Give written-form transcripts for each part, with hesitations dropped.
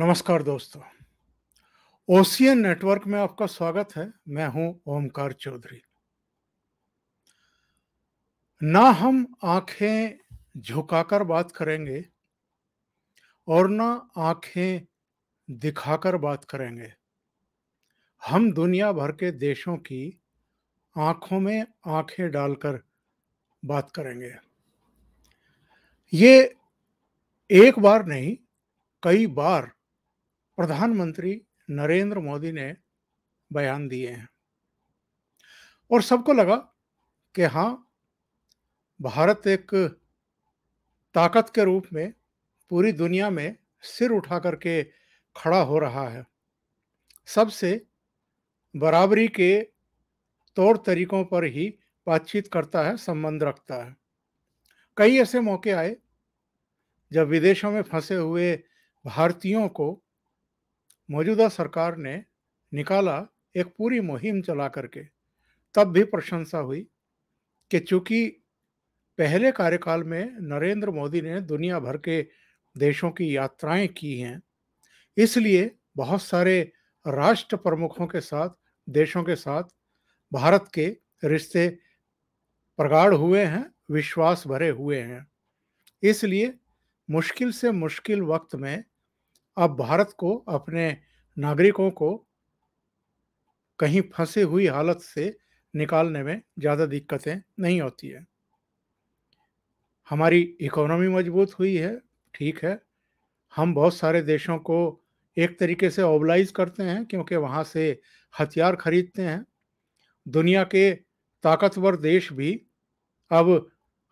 नमस्कार दोस्तों। Ocean network में आपका स्वागत है। मैं हूं ओमकार चौधरी। ना हम आंखें झुकाकर बात करेंगे और ना आंखें दिखाकर बात करेंगे। हम दुनिया भर के देशों की आंखों में आंखें डालकर बात करेंगे। ये एक बार नहीं, कई बार प्रधानमंत्री नरेंद्र मोदी ने बयान दिए हैं और सबको लगा कि हाँ, भारत एक ताकत के रूप में पूरी दुनिया में सिर उठा करके खड़ा हो रहा है। सबसे बराबरी के तौर तरीकों पर ही बातचीत करता है, संबंध रखता है। कई ऐसे मौके आए जब विदेशों में फंसे हुए भारतीयों को मौजूदा सरकार ने निकाला, एक पूरी मुहिम चला करके। तब भी प्रशंसा हुई कि चूंकि पहले कार्यकाल में नरेंद्र मोदी ने दुनिया भर के देशों की यात्राएं की हैं, इसलिए बहुत सारे राष्ट्र प्रमुखों के साथ, देशों के साथ भारत के रिश्ते प्रगाढ़ हुए हैं, विश्वास भरे हुए हैं। इसलिए मुश्किल से मुश्किल वक्त में अब भारत को अपने नागरिकों को कहीं फंसी हुई हालत से निकालने में ज़्यादा दिक्कतें नहीं होती है। हमारी इकोनॉमी मजबूत हुई है, ठीक है। हम बहुत सारे देशों को एक तरीके से ओबलाइज़ करते हैं क्योंकि वहाँ से हथियार खरीदते हैं। दुनिया के ताकतवर देश भी अब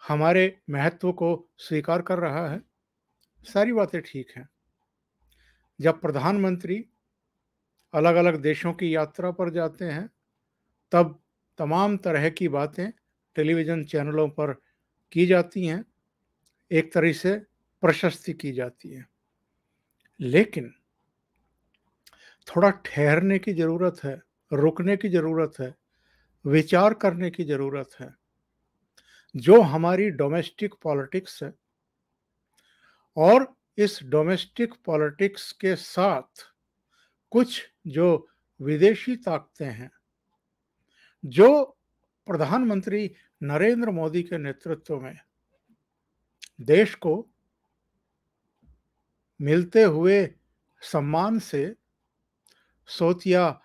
हमारे महत्व को स्वीकार कर रहा है। सारी बातें ठीक हैं। जब प्रधानमंत्री अलग-अलग देशों की यात्रा पर जाते हैं, तब तमाम तरह की बातें टेलीविज़न चैनलों पर की जाती हैं, एक तरह से प्रशस्ति की जाती है। लेकिन थोड़ा ठहरने की ज़रूरत है, रुकने की ज़रूरत है, विचार करने की ज़रूरत है। जो हमारी डोमेस्टिक पॉलिटिक्स है और इस डोमेस्टिक पॉलिटिक्स के साथ कुछ जो विदेशी ताकतें हैं, जो प्रधानमंत्री नरेंद्र मोदी के नेतृत्व में देश को मिलते हुए सम्मान से सोतिया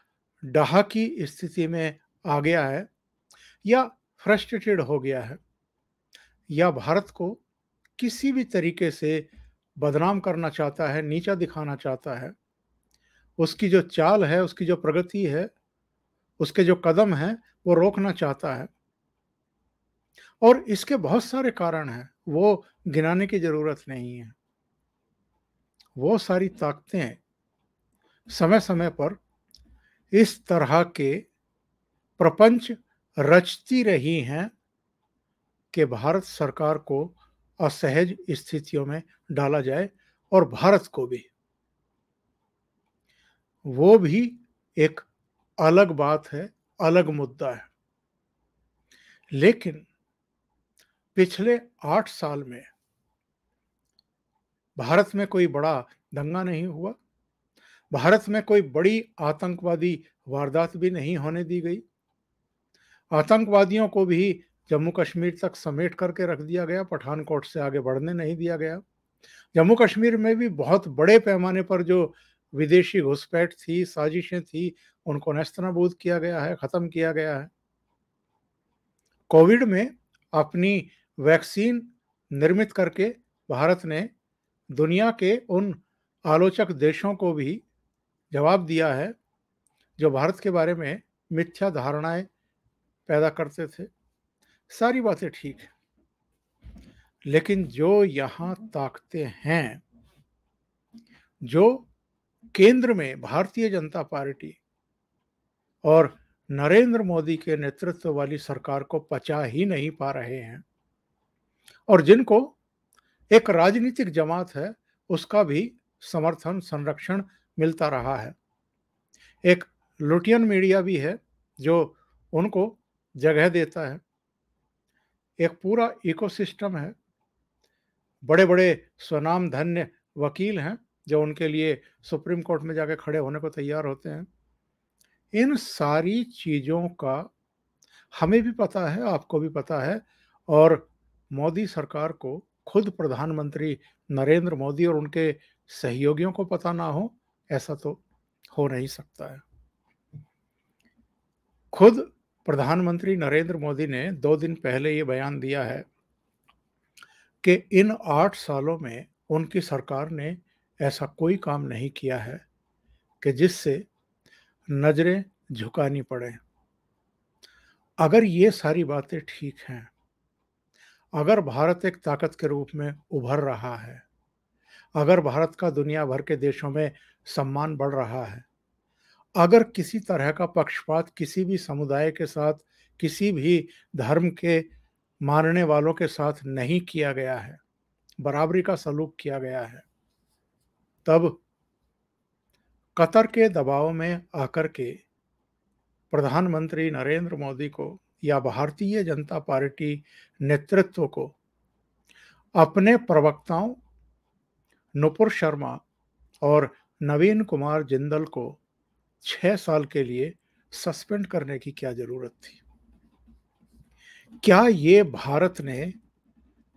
डहा की स्थिति में आ गया है, या फ्रस्ट्रेटेड हो गया है, या भारत को किसी भी तरीके से बदनाम करना चाहता है, नीचा दिखाना चाहता है। उसकी जो चाल है, उसकी जो प्रगति है, उसके जो कदम हैं, वो रोकना चाहता है। और इसके बहुत सारे कारण हैं, वो गिनाने की ज़रूरत नहीं है। वो सारी ताकतें समय-समय पर इस तरह के प्रपंच रचती रही हैं कि भारत सरकार को असहज स्थितियों में डाला जाए, और भारत को भी। वो भी एक अलग बात है, अलग मुद्दा है। लेकिन पिछले 8 साल में भारत में कोई बड़ा दंगा नहीं हुआ, भारत में कोई बड़ी आतंकवादी वारदात भी नहीं होने दी गई। आतंकवादियों को भी जम्मू कश्मीर तक समेट करके रख दिया गया, पठानकोट से आगे बढ़ने नहीं दिया गया। जम्मू कश्मीर में भी बहुत बड़े पैमाने पर जो विदेशी घुसपैठ थी, साजिशें थी, उनको नेस्तनाबूद किया गया है, ख़त्म किया गया है। कोविड में अपनी वैक्सीन निर्मित करके भारत ने दुनिया के उन आलोचक देशों को भी जवाब दिया है, जो भारत के बारे में मिथ्या धारणाएँ पैदा करते थे। सारी बातें ठीक हैं। लेकिन जो यहाँ ताकतें हैं, जो केंद्र में भारतीय जनता पार्टी और नरेंद्र मोदी के नेतृत्व वाली सरकार को पचा ही नहीं पा रहे हैं, और जिनको एक राजनीतिक जमात है, उसका भी समर्थन, संरक्षण मिलता रहा है। एक लुटियन मीडिया भी है, जो उनको जगह देता है। एक पूरा इकोसिस्टम है, बड़े-बड़े स्वनामधन्य वकील हैं, जो उनके लिए सुप्रीम कोर्ट में जाके खड़े होने को तैयार होते हैं। इन सारी चीज़ों का हमें भी पता है, आपको भी पता है, और मोदी सरकार को, खुद प्रधानमंत्री नरेंद्र मोदी और उनके सहयोगियों को पता ना हो, ऐसा तो हो नहीं सकता है। खुद प्रधानमंत्री नरेंद्र मोदी ने 2 दिन पहले ये बयान दिया है कि इन 8 सालों में उनकी सरकार ने ऐसा कोई काम नहीं किया है कि जिससे नज़रें झुकानी पड़े। अगर ये सारी बातें ठीक हैं, अगर भारत एक ताकत के रूप में उभर रहा है, अगर भारत का दुनिया भर के देशों में सम्मान बढ़ रहा है, अगर किसी तरह का पक्षपात किसी भी समुदाय के साथ, किसी भी धर्म के मानने वालों के साथ नहीं किया गया है, बराबरी का सलूक किया गया है, तब कतर के दबाव में आकर के प्रधानमंत्री नरेंद्र मोदी को या भारतीय जनता पार्टी नेतृत्व को अपने प्रवक्ताओं नुपुर शर्मा और नवीन कुमार जिंदल को 6 साल के लिए सस्पेंड करने की क्या जरूरत थी? क्या ये भारत ने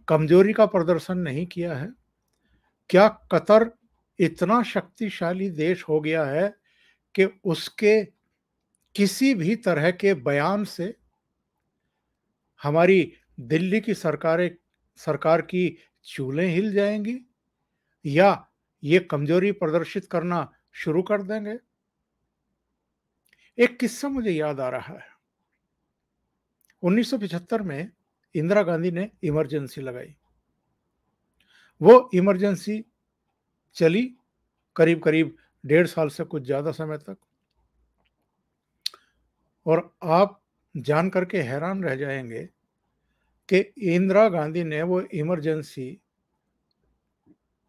कमजोरी का प्रदर्शन नहीं किया है? क्या कतर इतना शक्तिशाली देश हो गया है कि उसके किसी भी तरह के बयान से हमारी दिल्ली की सरकार की चूलें हिल जाएंगी या ये कमजोरी प्रदर्शित करना शुरू कर देंगे? एक किस्सा मुझे याद आ रहा है। 1975 में इंदिरा गांधी ने इमरजेंसी लगाई। वो इमरजेंसी चली करीब करीब 1.5 साल से कुछ ज़्यादा समय तक, और आप जान करके हैरान रह जाएंगे कि इंदिरा गांधी ने वो इमरजेंसी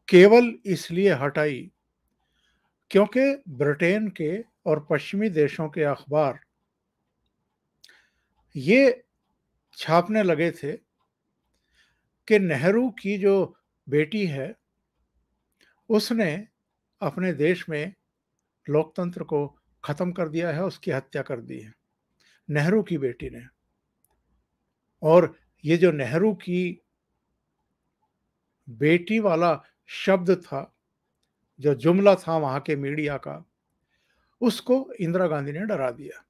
केवल इसलिए हटाई क्योंकि ब्रिटेन के और पश्चिमी देशों के अखबार ये छापने लगे थे कि नेहरू की जो बेटी है उसने अपने देश में लोकतंत्र को खत्म कर दिया है, उसकी हत्या कर दी है नेहरू की बेटी ने। और ये जो नेहरू की बेटी वाला शब्द था, जो जुमला था वहां के मीडिया का, उसको इंदिरा गांधी ने डरा दिया।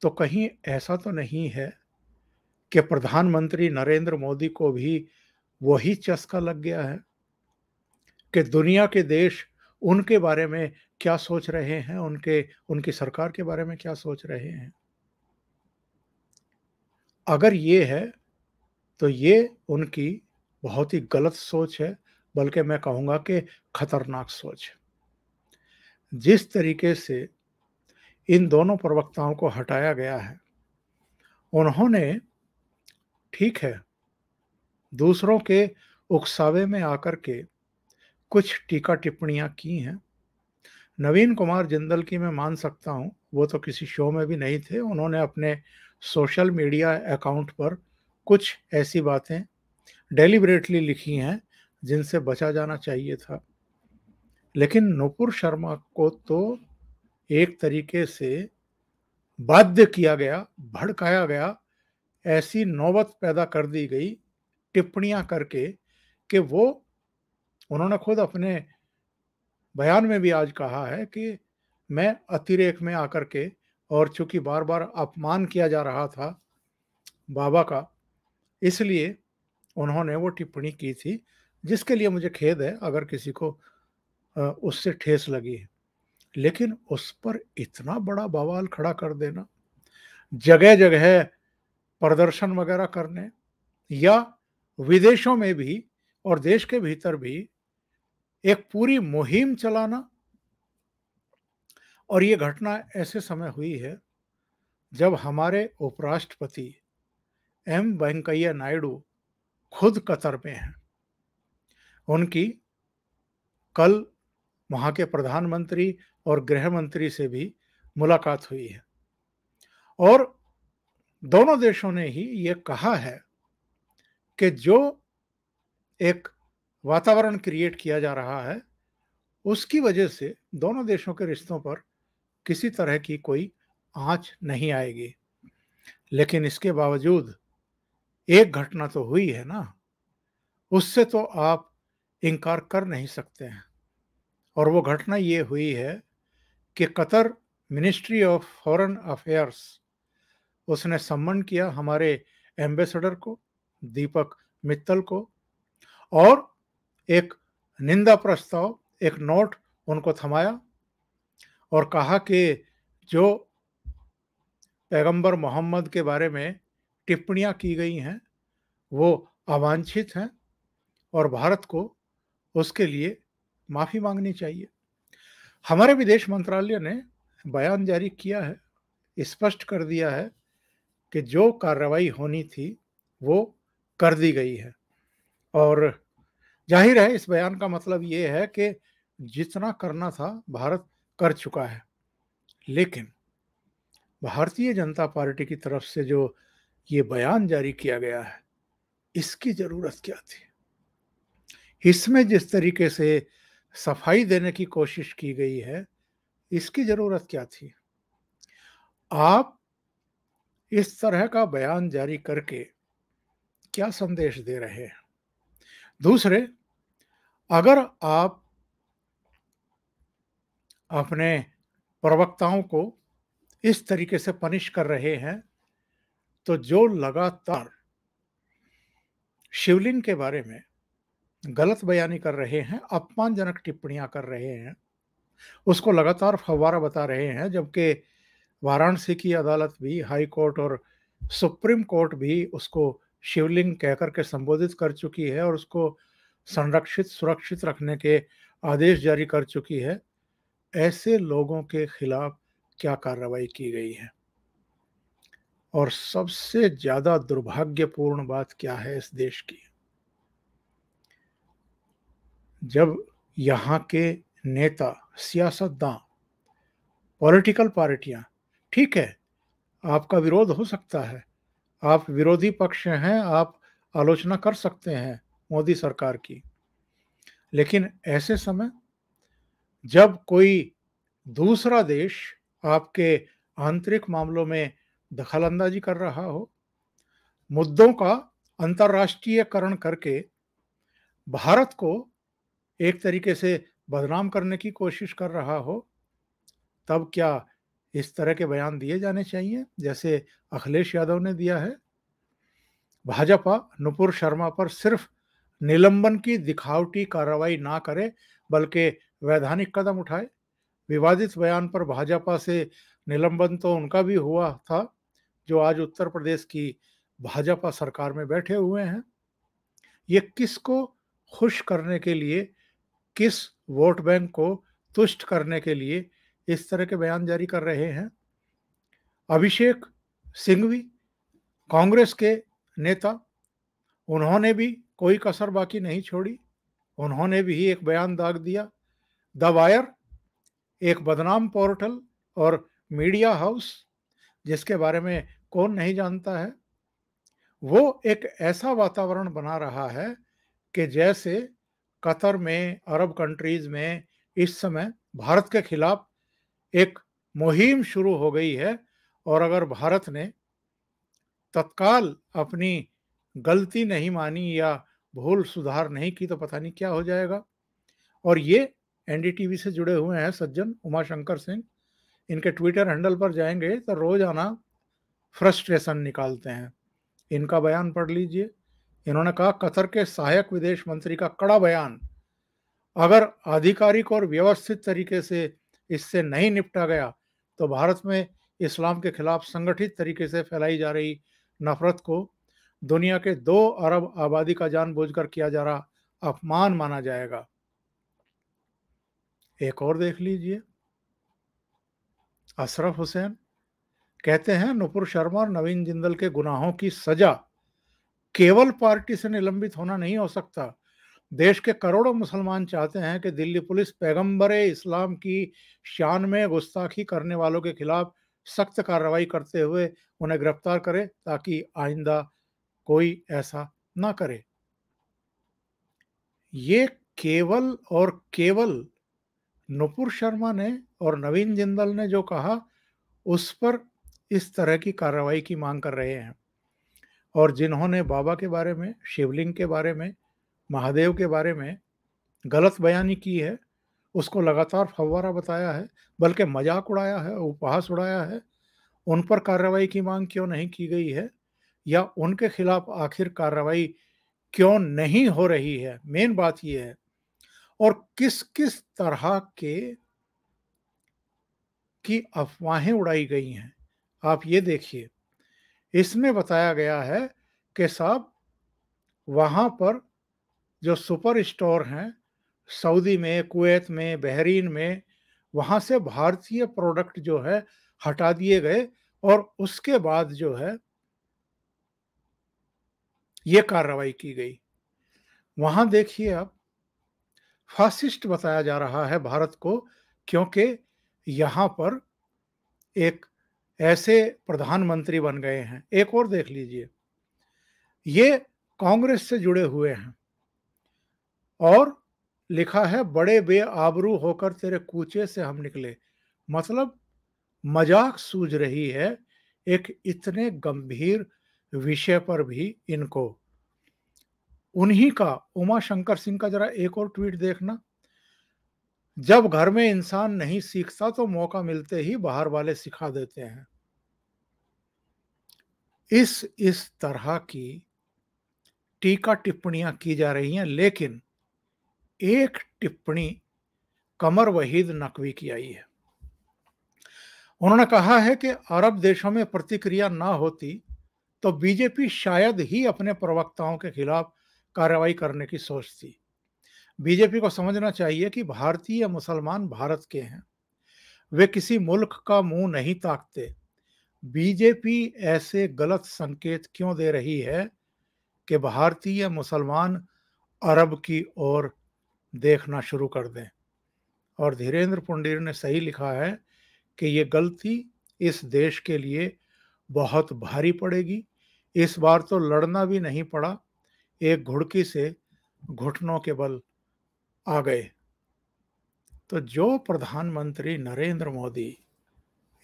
तो कहीं ऐसा तो नहीं है कि प्रधानमंत्री नरेंद्र मोदी को भी वही चस्का लग गया है कि दुनिया के देश उनके बारे में क्या सोच रहे हैं, उनकी सरकार के बारे में क्या सोच रहे हैं? अगर ये है तो ये उनकी बहुत ही गलत सोच है, बल्कि मैं कहूँगा कि खतरनाक सोच है। जिस तरीके से इन दोनों प्रवक्ताओं को हटाया गया है, उन्होंने, ठीक है, दूसरों के उकसावे में आकर के कुछ टीका टिप्पणियां की हैं। नवीन कुमार जिंदल की मैं मान सकता हूं, वो तो किसी शो में भी नहीं थे, उन्होंने अपने सोशल मीडिया अकाउंट पर कुछ ऐसी बातें डेलिबरेटली लिखी हैं जिनसे बचा जाना चाहिए था। लेकिन नुपुर शर्मा को तो एक तरीके से बाध्य किया गया, भड़काया गया, ऐसी नौबत पैदा कर दी गई टिप्पणियां करके कि वो, उन्होंने खुद अपने बयान में भी आज कहा है कि मैं अतिरेक में आकर के, और चूंकि बार बार अपमान किया जा रहा था बाबा का, इसलिए उन्होंने वो टिप्पणी की थी, जिसके लिए मुझे खेद है अगर किसी को उससे ठेस लगी है। लेकिन उस पर इतना बड़ा बवाल खड़ा कर देना, जगह जगह प्रदर्शन वगैरह करने, या विदेशों में भी और देश के भीतर भी एक पूरी मुहिम चलाना, और ये घटना ऐसे समय हुई है जब हमारे उपराष्ट्रपति एम वेंकैया नायडू खुद कतर में हैं। उनकी कल वहाँ के प्रधानमंत्री और गृह मंत्री से भी मुलाकात हुई है, और दोनों देशों ने ही ये कहा है कि जो एक वातावरण क्रिएट किया जा रहा है उसकी वजह से दोनों देशों के रिश्तों पर किसी तरह की कोई आँच नहीं आएगी। लेकिन इसके बावजूद एक घटना तो हुई है ना, उससे तो आप इनकार कर नहीं सकते हैं। और वो घटना ये हुई है कि Qatar ministry of foreign affairs उसने सम्मन किया हमारे एम्बेसडर को, दीपक मित्तल को, और एक निंदा प्रस्ताव, एक नोट उनको थमाया और कहा कि जो पैगंबर मोहम्मद के बारे में टिप्पणियां की गई हैं वो अवांछित हैं और भारत को उसके लिए माफी मांगनी चाहिए। हमारे विदेश मंत्रालय ने बयान जारी किया है, स्पष्ट कर दिया है कि जो कार्रवाई होनी थी वो कर दी गई है। और जाहिर है इस बयान का मतलब ये है कि जितना करना था भारत कर चुका है। लेकिन भारतीय जनता पार्टी की तरफ से जो ये बयान जारी किया गया है, इसकी जरूरत क्या थी? इसमें जिस तरीके से सफाई देने की कोशिश की गई है, इसकी जरूरत क्या थी? आप इस तरह का बयान जारी करके क्या संदेश दे रहे हैं? दूसरे, अगर आप अपने प्रवक्ताओं को इस तरीके से पनिश कर रहे हैं, तो जो लगातार शिवलिंग के बारे में गलत बयानी कर रहे हैं, अपमानजनक टिप्पणियां कर रहे हैं, उसको लगातार फव्वारा बता रहे हैं, जबकि वाराणसी की अदालत भी, हाई कोर्ट और सुप्रीम कोर्ट भी उसको शिवलिंग कहकर के संबोधित कर चुकी है और उसको संरक्षित, सुरक्षित रखने के आदेश जारी कर चुकी है। ऐसे लोगों के खिलाफ क्या कार्रवाई की गई है? और सबसे ज्यादा दुर्भाग्यपूर्ण बात क्या है इस देश की? जब यहाँ के नेता, सियासतदान, पॉलिटिकल पार्टियां, ठीक है, आपका विरोध हो सकता है, आप विरोधी पक्ष हैं, आप आलोचना कर सकते हैं मोदी सरकार की, लेकिन ऐसे समय जब कोई दूसरा देश आपके आंतरिक मामलों में दखलंदाजी कर रहा हो, मुद्दों का अंतर्राष्ट्रीयकरण करके भारत को एक तरीके से बदनाम करने की कोशिश कर रहा हो, तब क्या इस तरह के बयान दिए जाने चाहिए जैसे अखिलेश यादव ने दिया है? भाजपा नुपुर शर्मा पर सिर्फ निलंबन की दिखावटी कार्रवाई ना करे, बल्कि वैधानिक कदम उठाए। विवादित बयान पर भाजपा से निलंबन तो उनका भी हुआ था, जो आज उत्तर प्रदेश की भाजपा सरकार में बैठे हुए हैं। ये किसको खुश करने के लिए, किस वोट बैंक को तुष्ट करने के लिए इस तरह के बयान जारी कर रहे हैं? अभिषेक सिंघवी, कांग्रेस के नेता, उन्होंने भी कोई कसर बाकी नहीं छोड़ी। उन्होंने भी एक बयान दाग दिया। द वायर, एक बदनाम पोर्टल और मीडिया हाउस जिसके बारे में कौन नहीं जानता है, वो एक ऐसा वातावरण बना रहा है कि जैसे कतर में, अरब कंट्रीज में इस समय भारत के खिलाफ एक मुहिम शुरू हो गई है और अगर भारत ने तत्काल अपनी गलती नहीं मानी या भूल सुधार नहीं की तो पता नहीं क्या हो जाएगा। और ये एनडीटीवी से जुड़े हुए हैं सज्जन उमाशंकर सिंह, इनके ट्विटर हैंडल पर जाएंगे तो रोजाना फ्रस्ट्रेशन निकालते हैं। इनका बयान पढ़ लीजिए। इन्होंने कहा, कतर के सहायक विदेश मंत्री का कड़ा बयान, अगर आधिकारिक और व्यवस्थित तरीके से इससे नहीं निपटा गया तो भारत में इस्लाम के खिलाफ संगठित तरीके से फैलाई जा रही नफरत को दुनिया के 2 अरब आबादी का जानबूझकर किया जा रहा अपमान माना जाएगा। एक और देख लीजिए, अशरफ हुसैन कहते हैं नुपुर शर्मा और नवीन जिंदल के गुनाहों की सजा केवल पार्टी से निलंबित होना नहीं हो सकता। देश के करोड़ों मुसलमान चाहते हैं कि दिल्ली पुलिस पैगंबरे इस्लाम की शान में गुस्ताखी करने वालों के खिलाफ सख्त कार्रवाई करते हुए उन्हें गिरफ्तार करे ताकि आइंदा कोई ऐसा ना करे। ये केवल और केवल नुपुर शर्मा ने और नवीन जिंदल ने जो कहा, उस पर इस तरह की कार्रवाई की मांग कर रहे हैं। और जिन्होंने बाबा के बारे में, शिवलिंग के बारे में, महादेव के बारे में गलत बयानी की है, उसको लगातार फव्वारा बताया है, बल्कि मजाक उड़ाया है, उपहास उड़ाया है, उन पर कार्रवाई की मांग क्यों नहीं की गई है, या उनके खिलाफ आखिर कार्रवाई क्यों नहीं हो रही है, मेन बात यह है। और किस किस तरह के की अफवाहें उड़ाई गई हैं, आप ये देखिए। इसमें बताया गया है कि साहब, वहां पर जो सुपर स्टोर हैं सऊदी में, कुवैत में, बहरीन में, वहां से भारतीय प्रोडक्ट जो है हटा दिए गए, और उसके बाद जो है ये कार्रवाई की गई। वहां देखिए आप, फासिस्ट बताया जा रहा है भारत को, क्योंकि यहां पर एक ऐसे प्रधानमंत्री बन गए हैं। एक और देख लीजिए, ये कांग्रेस से जुड़े हुए हैं, और लिखा है, बड़े बेआबरू होकर तेरे कूचे से हम निकले। मतलब मजाक सूझ रही है एक इतने गंभीर विषय पर भी इनको। उन्हीं का, उमा शंकर सिंह का जरा एक और ट्वीट देखना। जब घर में इंसान नहीं सीखता तो मौका मिलते ही बाहर वाले सिखा देते हैं। इस तरह की टीका टिप्पणियां की जा रही हैं, लेकिन एक टिप्पणी कमर वहीद नकवी की आई है। उन्होंने कहा है कि अरब देशों में प्रतिक्रिया ना होती तो बीजेपी शायद ही अपने प्रवक्ताओं के खिलाफ कार्रवाई करने की सोचती। बीजेपी को समझना चाहिए कि भारतीय मुसलमान भारत के हैं, वे किसी मुल्क का मुंह नहीं ताकते। बीजेपी ऐसे गलत संकेत क्यों दे रही है कि भारतीय मुसलमान अरब की ओर देखना शुरू कर दें। और धीरेन्द्र पुंडीर ने सही लिखा है कि ये गलती इस देश के लिए बहुत भारी पड़ेगी। इस बार तो लड़ना भी नहीं पड़ा, एक घुड़की से घुटनों के बल आ गए। तो जो प्रधानमंत्री नरेंद्र मोदी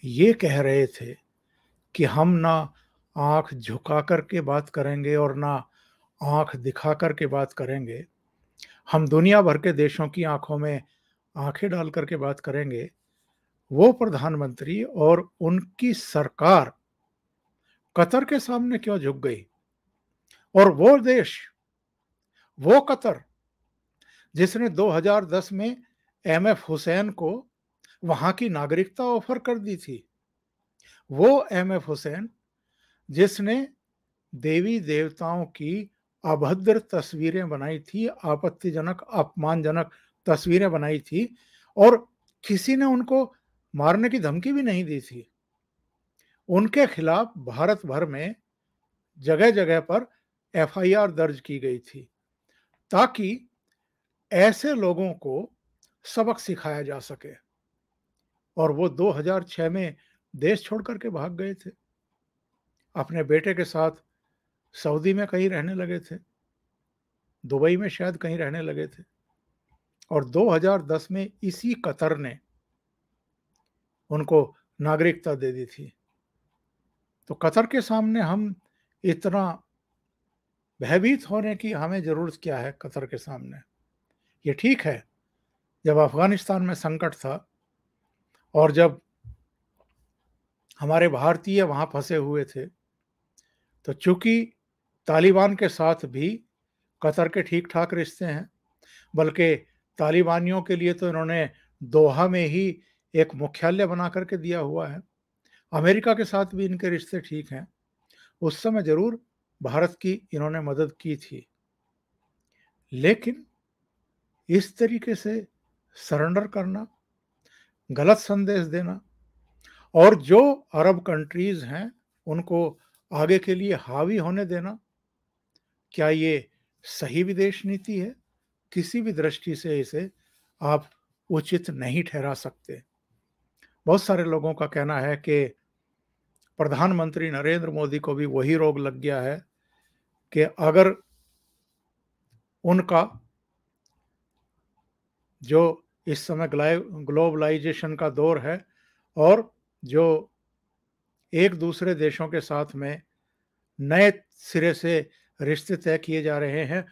ये कह रहे थे कि हम ना आंख झुका करके बात करेंगे और ना आंख दिखा करके बात करेंगे, हम दुनिया भर के देशों की आंखों में आंखें डाल करके बात करेंगे, वो प्रधानमंत्री और उनकी सरकार कतर के सामने क्यों झुक गई? और वो देश, वो कतर, जिसने 2010 में एमएफ हुसैन को वहां की नागरिकता ऑफर कर दी थी, वो एमएफ हुसैन जिसने देवी देवताओं की अभद्र तस्वीरें बनाई थी, आपत्तिजनक, अपमानजनक तस्वीरें बनाई थी, और किसी ने उनको मारने की धमकी भी नहीं दी थी। उनके खिलाफ भारत भर में जगह जगह पर एफआईआर दर्ज की गई थी, ताकि ऐसे लोगों को सबक सिखाया जा सके। और वो 2006 में देश छोड़ करके भाग गए थे, अपने बेटे के साथ सऊदी में कहीं रहने लगे थे, दुबई में शायद कहीं रहने लगे थे, और 2010 में इसी कतर ने उनको नागरिकता दे दी थी। तो कतर के सामने हम इतना भयभीत होने की हमें जरूरत क्या है? कतर के सामने ये ठीक है, जब अफगानिस्तान में संकट था और जब हमारे भारतीय वहां फंसे हुए थे, तो चूंकि तालिबान के साथ भी कतर के ठीक ठाक रिश्ते हैं, बल्कि तालिबानियों के लिए तो इन्होंने दोहा में ही एक मुख्यालय बना करके दिया हुआ है। अमेरिका के साथ भी इनके रिश्ते ठीक हैं। उस समय जरूर भारत की इन्होंने मदद की थी, लेकिन इस तरीके से सरेंडर करना, गलत संदेश देना, और जो अरब कंट्रीज हैं उनको आगे के लिए हावी होने देना, क्या ये सही विदेश नीति है? किसी भी दृष्टि से इसे आप उचित नहीं ठहरा सकते। बहुत सारे लोगों का कहना है कि प्रधानमंत्री नरेंद्र मोदी को भी वही रोग लग गया है कि अगर उनका जो इस समय ग्लोबलाइजेशन का दौर है और जो एक दूसरे देशों के साथ में नए सिरे से रिश्ते तय किए जा रहे हैं,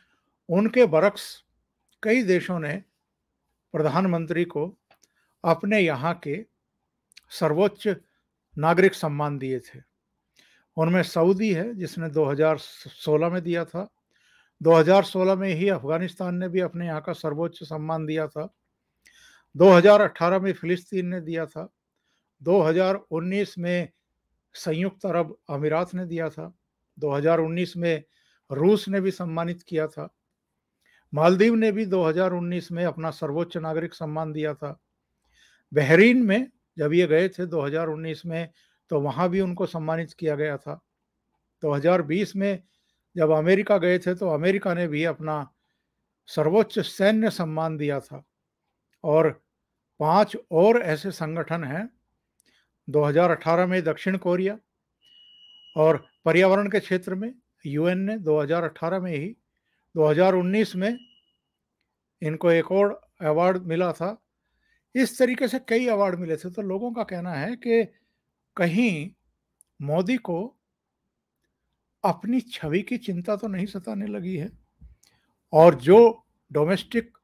उनके बरक्स कई देशों ने प्रधानमंत्री को अपने यहाँ के सर्वोच्च नागरिक सम्मान दिए थे। उनमें सऊदी है जिसने 2016 में दिया था। 2016 में ही अफगानिस्तान ने भी अपने यहाँ का सर्वोच्च सम्मान दिया था। 2018 में फिलिस्तीन ने दिया था। 2019 में संयुक्त अरब अमीरात ने दिया था। 2019 में रूस ने भी सम्मानित किया था। मालदीव ने भी 2019 में अपना सर्वोच्च नागरिक सम्मान दिया था। बहरीन में जब ये गए थे 2019 में, तो वहाँ भी उनको सम्मानित किया गया था। 2020 में जब अमेरिका गए थे तो अमेरिका ने भी अपना सर्वोच्च सैन्य सम्मान दिया था। और 5 और ऐसे संगठन हैं। 2018 में दक्षिण कोरिया, और पर्यावरण के क्षेत्र में यूएन ने 2018 में ही, 2019 में इनको एक और अवार्ड मिला था। इस तरीके से कई अवार्ड मिले थे। तो लोगों का कहना है कि कहीं मोदी को अपनी छवि की चिंता तो नहीं सताने लगी है, और जो डोमेस्टिक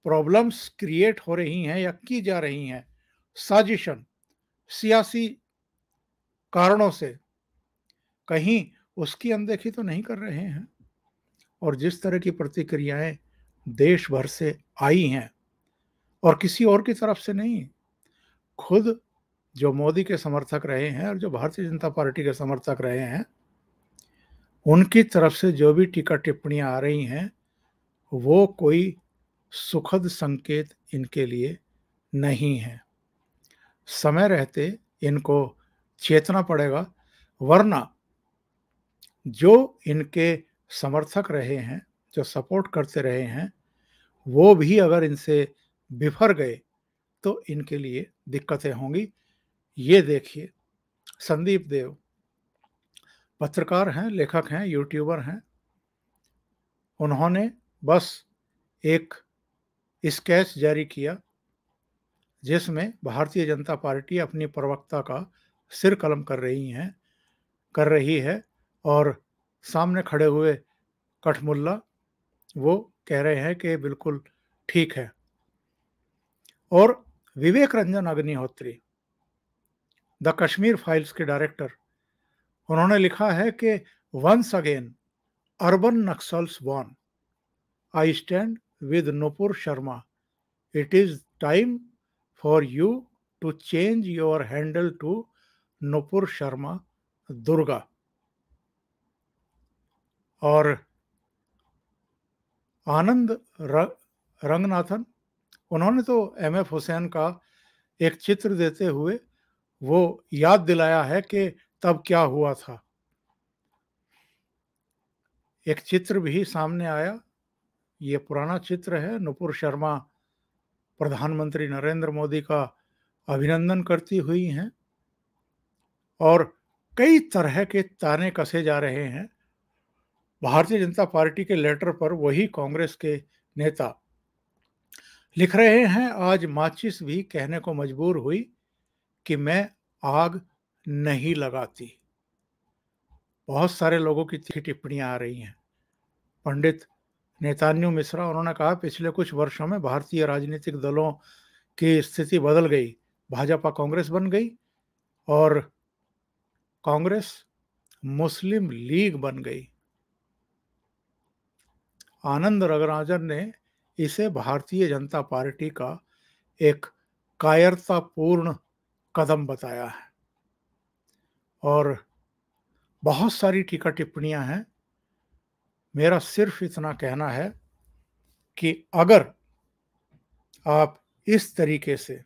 प्रॉब्लम्स क्रिएट हो रही हैं या की जा रही हैं साजिशन सियासी कारणों से, कहीं उसकी अनदेखी तो नहीं कर रहे हैं। और जिस तरह की प्रतिक्रियाएं देश भर से आई हैं, और किसी और की तरफ से नहीं, खुद जो मोदी के समर्थक रहे हैं और जो भारतीय जनता पार्टी के समर्थक रहे हैं, उनकी तरफ से जो भी टीका टिप्पणियां आ रही हैं, वो कोई सुखद संकेत इनके लिए नहीं है। समय रहते इनको चेतना पड़ेगा, वरना जो इनके समर्थक रहे हैं, जो सपोर्ट करते रहे हैं, वो भी अगर इनसे बिफर गए तो इनके लिए दिक्कतें होंगी। ये देखिए, संदीप देव पत्रकार हैं, लेखक हैं, यूट्यूबर हैं। उन्होंने बस एक स्केच जारी किया जिसमें भारतीय जनता पार्टी अपनी प्रवक्ता का सिर कलम कर रही है, और सामने खड़े हुए कठमुल्ला वो कह रहे हैं कि बिल्कुल ठीक है। और विवेक रंजन अग्निहोत्री, द कश्मीर फाइल्स के डायरेक्टर, उन्होंने लिखा है कि once again urban Naxals won, I stand with Nupur Sharma, it is time for you to change your handle to Nupur Sharma Durga. और आनंद रंगनाथन, उन्होंने तो एमएफ हुसैन का एक चित्र देते हुए वो याद दिलाया है कि तब क्या हुआ था। एक चित्र भी सामने आया, ये पुराना चित्र है। नुपुर शर्मा प्रधानमंत्री नरेंद्र मोदी का अभिनंदन करती हुई हैं, और कई तरह के ताने कसे जा रहे हैं भारतीय जनता पार्टी के लेटर पर। वही कांग्रेस के नेता लिख रहे हैं, आज माचिस भी कहने को मजबूर हुई कि मैं आग नहीं लगाती। बहुत सारे लोगों की टिप्पणियां आ रही हैं। पंडित नेतान्यू मिश्रा, उन्होंने कहा पिछले कुछ वर्षों में भारतीय राजनीतिक दलों की स्थिति बदल गई। भाजपा कांग्रेस बन गई और कांग्रेस मुस्लिम लीग बन गई। आनंद रंगराजन ने इसे भारतीय जनता पार्टी का एक कायरतापूर्ण कदम बताया है। और बहुत सारी टीका टिप्पणियां हैं। मेरा सिर्फ इतना कहना है कि अगर आप इस तरीके से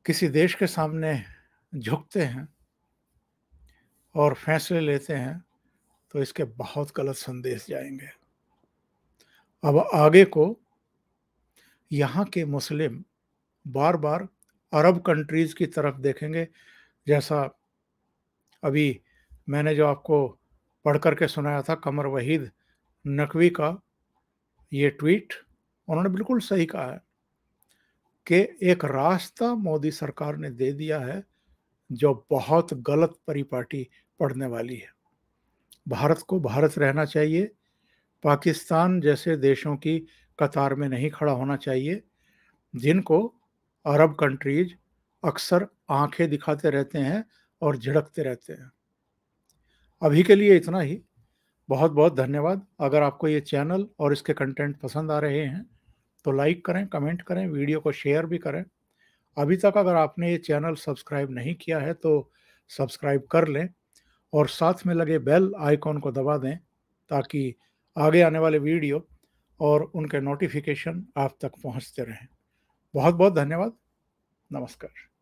किसी देश के सामने झुकते हैं और फैसले लेते हैं, तो इसके बहुत गलत संदेश जाएंगे। अब आगे को यहाँ के मुस्लिम बार बार अरब कंट्रीज़ की तरफ देखेंगे। जैसा अभी मैंने जो आपको पढ़ करके सुनाया था कमर वहीद नकवी का ये ट्वीट, उन्होंने बिल्कुल सही कहा है। कि एक रास्ता मोदी सरकार ने दे दिया है, जो बहुत गलत परिपाटी पड़ने वाली है। भारत को भारत रहना चाहिए, पाकिस्तान जैसे देशों की कतार में नहीं खड़ा होना चाहिए, जिनको अरब कंट्रीज़ अक्सर आँखें दिखाते रहते हैं और झिड़कते रहते हैं। अभी के लिए इतना ही। बहुत-बहुत धन्यवाद। अगर आपको ये चैनल और इसके कंटेंट पसंद आ रहे हैं, तो लाइक करें, कमेंट करें, वीडियो को शेयर भी करें। अभी तक अगर आपने ये चैनल सब्सक्राइब नहीं किया है, तो सब्सक्राइब कर लें और साथ में लगे बेल आइकॉन को दबा दें, ताकि आगे आने वाले वीडियो और उनके नोटिफ़िकेशन आप तक पहुँचते रहें। बहुत-बहुत धन्यवाद। नमस्कार।